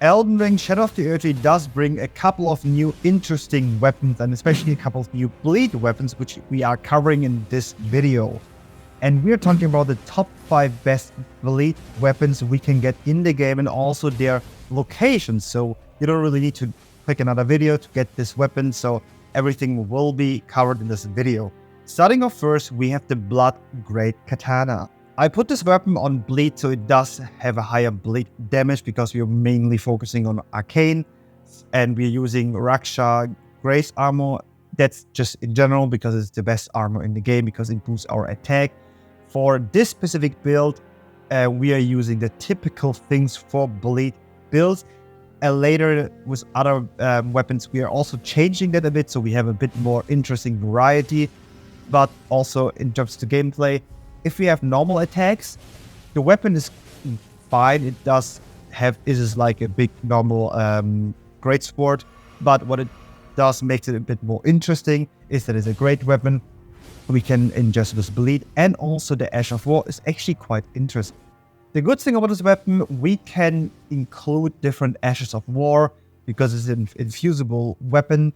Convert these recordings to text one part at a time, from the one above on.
Elden Ring Shadow of the Erdtree does bring a couple of new interesting weapons, and especially a couple of new bleed weapons, which we are covering in this video. And we're talking about the top 5 best bleed weapons we can get in the game and also their locations. So you don't really need to click another video to get this weapon. So everything will be covered in this video. Starting off first, we have the Blood Great Katana. I put this weapon on bleed, so it does have a higher bleed damage because we're mainly focusing on arcane and we're using Raksha Grace armor. That's just in general because it's the best armor in the game because it boosts our attack. For this specific build, we are using the typical things for bleed builds. Later with other weapons, we are also changing that a bit, so we have a bit more interesting variety. But also in terms of gameplay, if we have normal attacks, the weapon is fine. It is like a big normal greatsword. But what it does makes it a bit more interesting is that it's a great weapon. We can ingest this bleed, and also the Ash of War is actually quite interesting. The good thing about this weapon, we can include different Ashes of War because it's an infusible weapon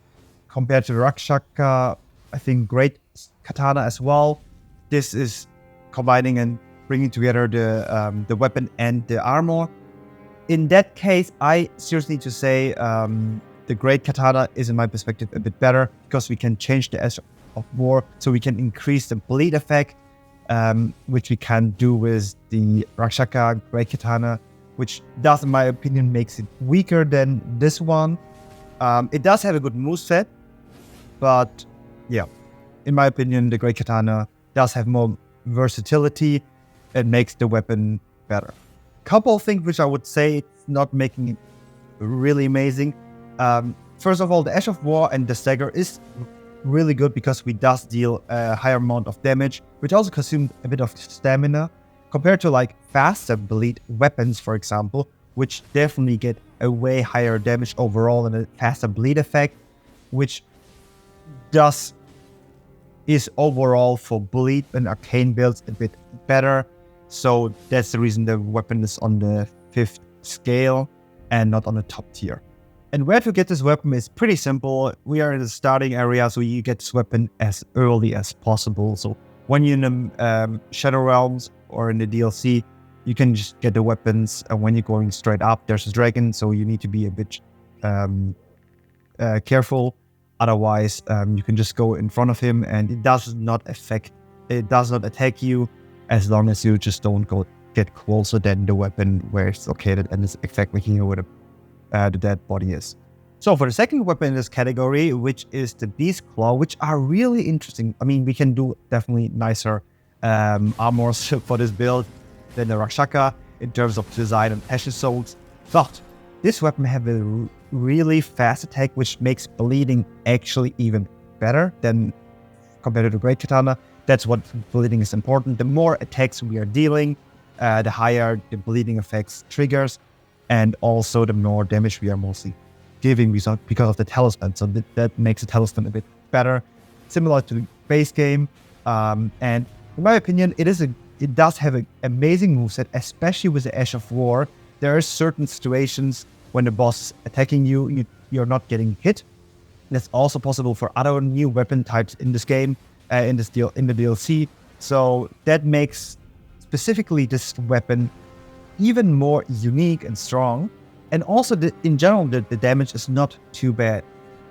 compared to the Rakshaka, I think, Great Katana as well. This is combining and bringing together the weapon and the armor. In that case, I seriously need to say the Great Katana is, in my perspective, a bit better because we can change the Ash of War, so we can increase the bleed effect, which we can do with the Rakshaka Great Katana, which does, in my opinion, makes it weaker than this one. It does have a good moveset, but yeah, in my opinion, the Great Katana does have more versatility and makes the weapon better. Couple of things which I would say it's not making it really amazing. First of all, the Ash of War and the Stagger is really good because we does deal a higher amount of damage, which also consumes a bit of stamina compared to like faster bleed weapons, for example, which definitely get a way higher damage overall and a faster bleed effect, which is overall for bleed and arcane builds a bit better. So that's the reason the weapon is on the 5th scale and not on the top tier. And where to get this weapon is pretty simple. We are in the starting area, so you get this weapon as early as possible. So when you're in the Shadow Realms or in the DLC, you can just get the weapons. And when you're going straight up, there's a dragon, so you need to be a bit careful. Otherwise, you can just go in front of him, and it does not attack you as long as you just don't get closer than the weapon where it's located, and it's exactly here where the dead body is. So for the second weapon in this category, which is the Beast Claw, which are really interesting. I mean, we can do definitely nicer armors for this build than the Rakshaka in terms of design and Ashes Souls. But this weapon have a really fast attack, which makes bleeding actually even better than compared to the Great Katana. That's what bleeding is important. The more attacks we are dealing, the higher the bleeding effects triggers, and also the more damage we are mostly giving because of the talisman. So that makes the talisman a bit better, similar to the base game. And in my opinion, it does have an amazing moveset, especially with the Ash of War. There are certain situations when the boss is attacking you're not getting hit. That's also possible for other new weapon types in this game, in the DLC. So that makes specifically this weapon even more unique and strong. And also, in general, the damage is not too bad.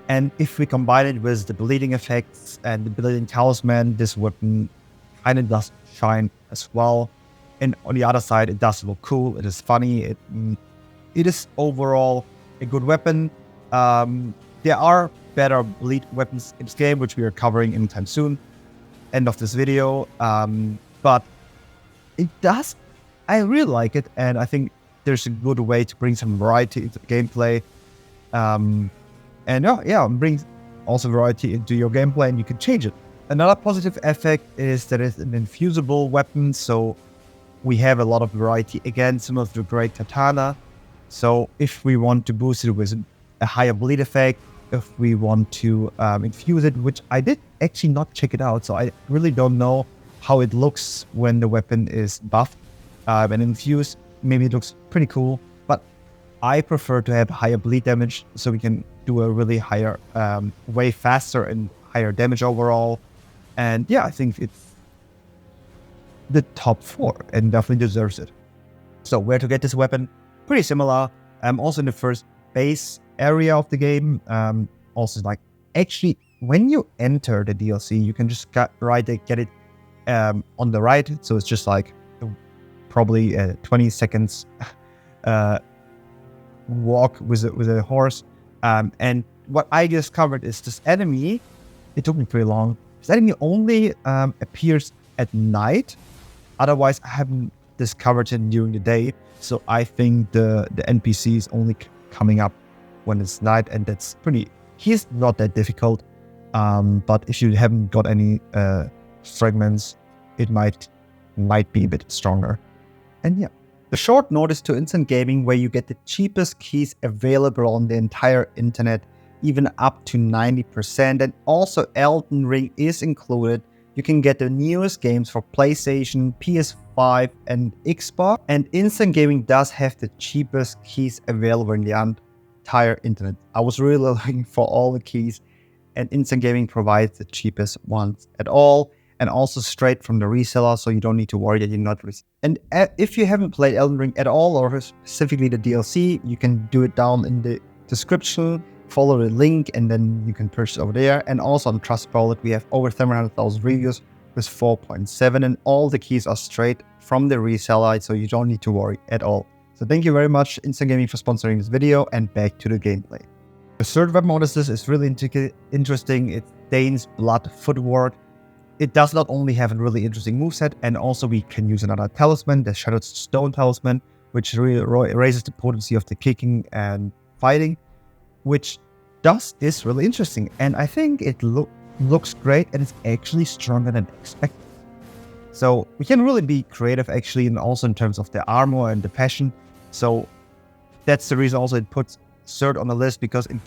And if we combine it with the bleeding effects and the bleeding talisman, this weapon kind of does shine as well. And on the other side, it does look cool. It is funny. It is overall a good weapon. There are better bleed weapons in this game, which we are covering anytime soon. End of this video. But it does. I really like it, and I think there's a good way to bring some variety into the gameplay. Bring also variety into your gameplay, and you can change it. Another positive effect is that it's an infusible weapon, so we have a lot of variety again, similar to the Great Katana. So if we want to boost it with a higher bleed effect, if we want to infuse it, which I did actually not check it out, so I really don't know how it looks when the weapon is buffed and infused. Maybe it looks pretty cool, but I prefer to have higher bleed damage so we can do a really higher, way faster and higher damage overall. And yeah, I think it's the top 4 and definitely deserves it. So where to get this weapon? Pretty similar. Also in the first base area of the game. Also like actually when you enter the DLC, you can just get it on the right. So it's just like probably 20 seconds walk with a horse. And what I discovered is this enemy, it took me pretty long. This enemy only appears at night. Otherwise, I haven't discovered it during the day. So I think the NPC is only coming up when it's night, and that's pretty. He's not that difficult. But if you haven't got any fragments, it might be a bit stronger. And yeah, the short notice to instant gaming, where you get the cheapest keys available on the entire internet, even up to 90%. And also Elden Ring is included. You can get the newest games for PlayStation, PS5 and Xbox. And instant gaming does have the cheapest keys available in the entire internet. I was really looking for all the keys, and instant gaming provides the cheapest ones at all. And also straight from the reseller, so you don't need to worry that you're not receiving. And if you haven't played Elden Ring at all, or specifically the DLC, you can do it down in the description, follow the link, and then you can purchase over there. And also on Trustpilot, we have over 700,000 reviews with 4.7, and all the keys are straight from the reseller, so you don't need to worry at all. So thank you very much, Instant Gaming, for sponsoring this video, and back to the gameplay. The third weapon on this list is really interesting. It's Dane's Blood Footwork. It does not only have a really interesting moveset, and also we can use another talisman, the Shattered Stone Talisman, which really raises the potency of the kicking and fighting, which is really interesting. And I think it looks great, and it's actually stronger than expected. So we can really be creative actually, and also in terms of the armor and the passion. So that's the reason also it puts third on the list, because it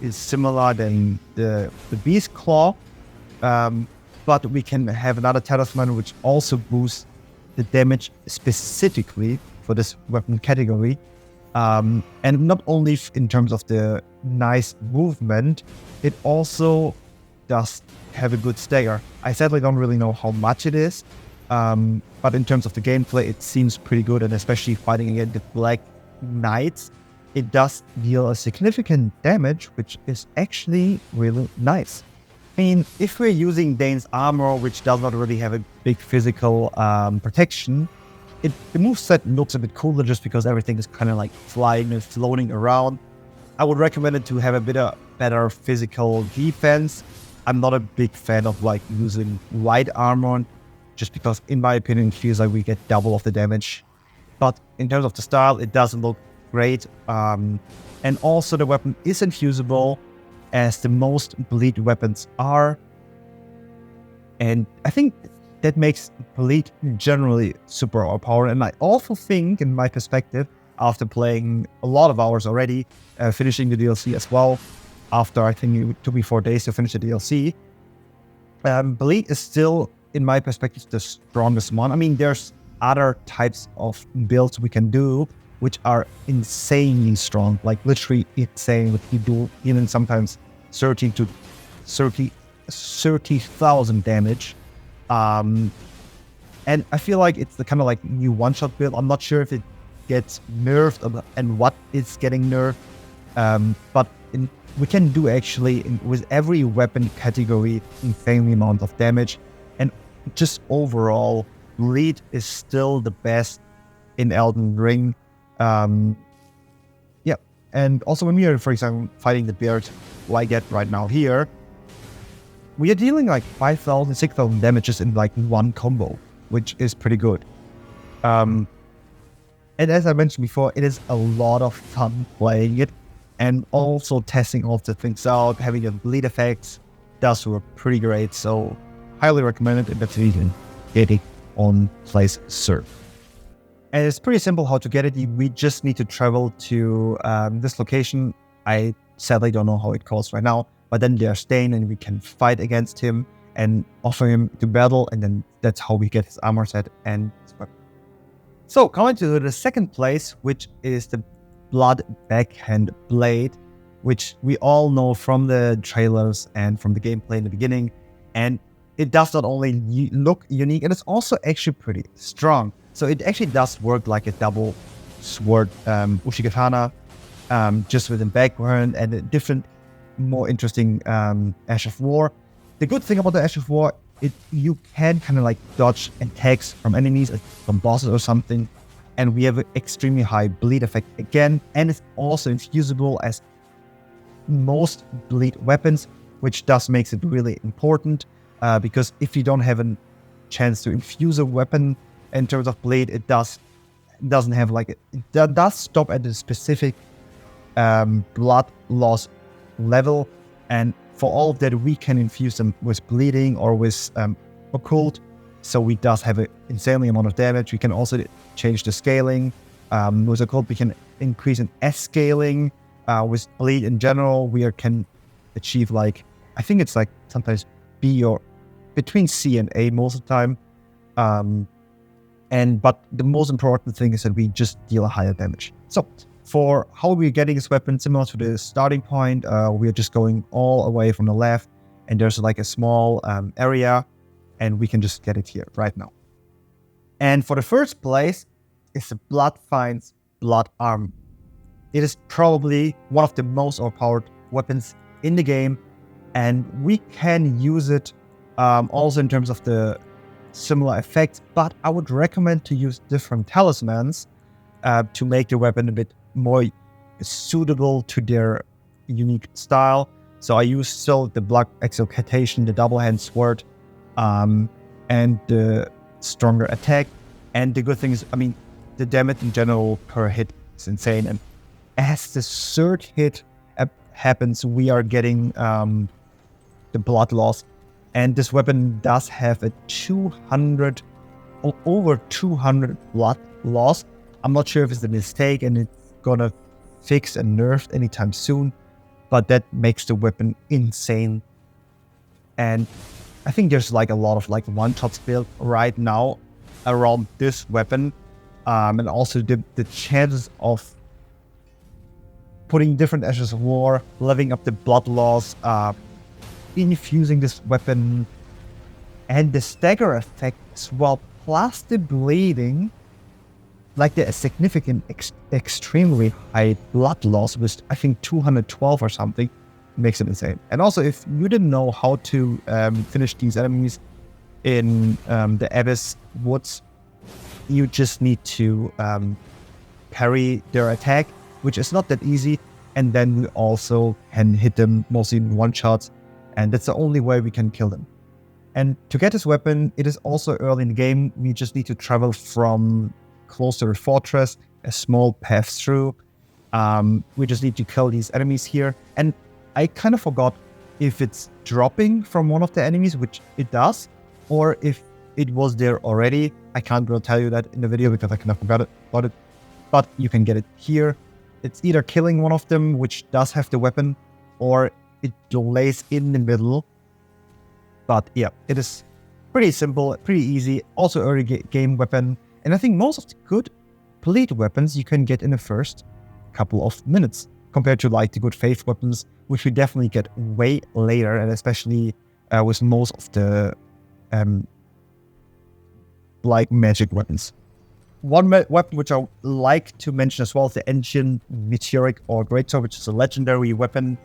is similar than the Beast Claw. But we can have another talisman which also boosts the damage specifically for this weapon category. And not only in terms of the nice movement, it also does have a good stagger. I sadly don't really know how much it is, but in terms of the gameplay, it seems pretty good, and especially fighting against the Black Knights, it does deal a significant damage, which is actually really nice. I mean, if we're using Dane's armor, which does not really have a big physical protection, the moveset looks a bit cooler just because everything is kind of like flying and floating around. I would recommend it to have a bit of better physical defense. I'm not a big fan of like using light armor, just because in my opinion, it feels like we get double of the damage. But in terms of the style, it doesn't look great. And also the weapon is infusible, as the most bleed weapons are. And I think that makes bleed generally super overpowered. And I also think, in my perspective, after playing a lot of hours already, finishing the DLC as well, after I think it took me 4 days to finish the DLC, bleed is still, in my perspective, the strongest one. I mean, there's other types of builds we can do which are insanely strong, like literally insane, which we do even sometimes 30,000 damage. And I feel like it's the kind of like new one-shot build. I'm not sure if it gets nerfed and what is getting nerfed, but we can do actually with every weapon category insanely amount of damage, and just overall, bleed is still the best in Elden Ring. Yeah, and also when we are, for example, fighting the beard like that right now here, we are dealing like 5,000, 6,000 damages in like one combo, which is pretty good. And as I mentioned before, it is a lot of fun playing it, and also testing all the things out, having the bleed effects does work pretty great. So highly recommend it, and that's even get it on place serve. And it's pretty simple how to get it. We just need to travel to this location. I sadly don't know how it calls right now, but then there's Dane, and we can fight against him and offer him to battle, and then that's how we get his armor set and his weapon. So coming to the second place, which is the Blood Backhand Blade, which we all know from the trailers and from the gameplay in the beginning. And it does not only look unique, it is also actually pretty strong. So it actually does work like a double sword Ushikatana, just with a background and a different, more interesting Ash of War. The good thing about the Ash of War, you can kind of like dodge attacks from enemies, like from bosses or something. And we have an extremely high bleed effect again. And it's also infusible as most bleed weapons, which does makes it really important. Because if you don't have a chance to infuse a weapon in terms of bleed, it doesn't have like it does stop at a specific blood loss level. And for all of that, we can infuse them with bleeding or with occult. So we does have an insanely amount of damage. We can also change the scaling. With occult, we can increase in S scaling. With bleed in general, we can achieve like, I think it's like sometimes B or between C and A most of the time. But the most important thing is that we just deal a higher damage. So for how we're getting this weapon, similar to the starting point, we're just going all away from the left, and there's like a small area, and we can just get it here right now. And for the first place is the Bloodfiend's Blood Arm. It is probably one of the most overpowered weapons in the game, and we can use it also in terms of the similar effects, but I would recommend to use different talismans to make the weapon a bit more suitable to their unique style. So I use still the Blood Exaltation, the double-hand sword, and the stronger attack. And the good thing is, I mean, the damage in general per hit is insane. And as the third hit happens, we are getting the blood loss. And this weapon does have a 200 or over 200 blood loss. I'm not sure if it's a mistake and it's gonna fix and nerfed anytime soon, but that makes the weapon insane. And I think there's like a lot of like one-shots built right now around this weapon, and also the chances of putting different Ashes of War, leveling up the blood loss, infusing this weapon, and the stagger effect as well, plus the bleeding, like the significant, extremely high blood loss with I think 212 or something, makes it insane. And also, if you didn't know how to finish these enemies in the Abyss Woods, you just need to parry their attack, which is not that easy, and then we also can hit them mostly in one-shots, and that's the only way we can kill them. And to get this weapon, it is also early in the game. We just need to travel from close to the fortress, a small path through. We just need to kill these enemies here. And I kind of forgot if it's dropping from one of the enemies, which it does, or if it was there already. I can't really tell you that in the video because I kind of forgot about it. But you can get it here. It's either killing one of them, which does have the weapon, or it lays in the middle. But yeah, it is pretty simple, pretty easy. Also early game weapon. And I think most of the good bleed weapons you can get in the first couple of minutes, compared to like the good faith weapons, which we definitely get way later, and especially with most of the like magic weapons. One weapon which I like to mention as well is the Ancient Meteoric or Greatsword, which is a legendary weapon.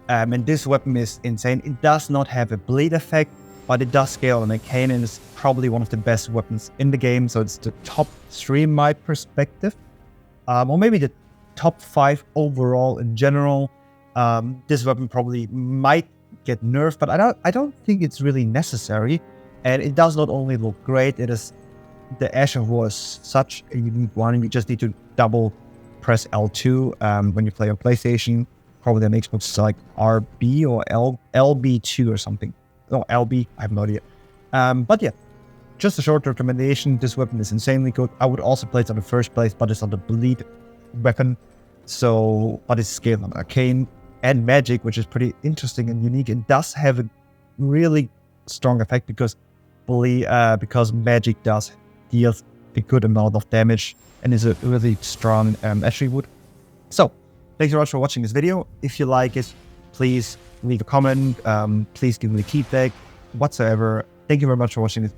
And this weapon is insane. It does not have a bleed effect, but it does scale on arcane, and is probably one of the best weapons in the game. So it's the top 3 in my perspective, or maybe the top 5 overall in general. This weapon probably might get nerfed, but I don't think it's really necessary. And it does not only look great, it is the Ash of War is such a unique one. You just need to double press L2 when you play on PlayStation. Probably on Xbox it's like RB or LB2 or something. No, LB, I have no idea. But yeah, just a short recommendation. This weapon is insanely good. I would also play it on the first place, but it's not a bleed weapon. So, but it's scaled on arcane and magic, which is pretty interesting and unique. It does have a really strong effect because magic does deal a good amount of damage and is a really strong attribute. So, thanks very much for watching this video. If you like it, please leave a comment. Please give me feedback whatsoever. Thank you very much for watching this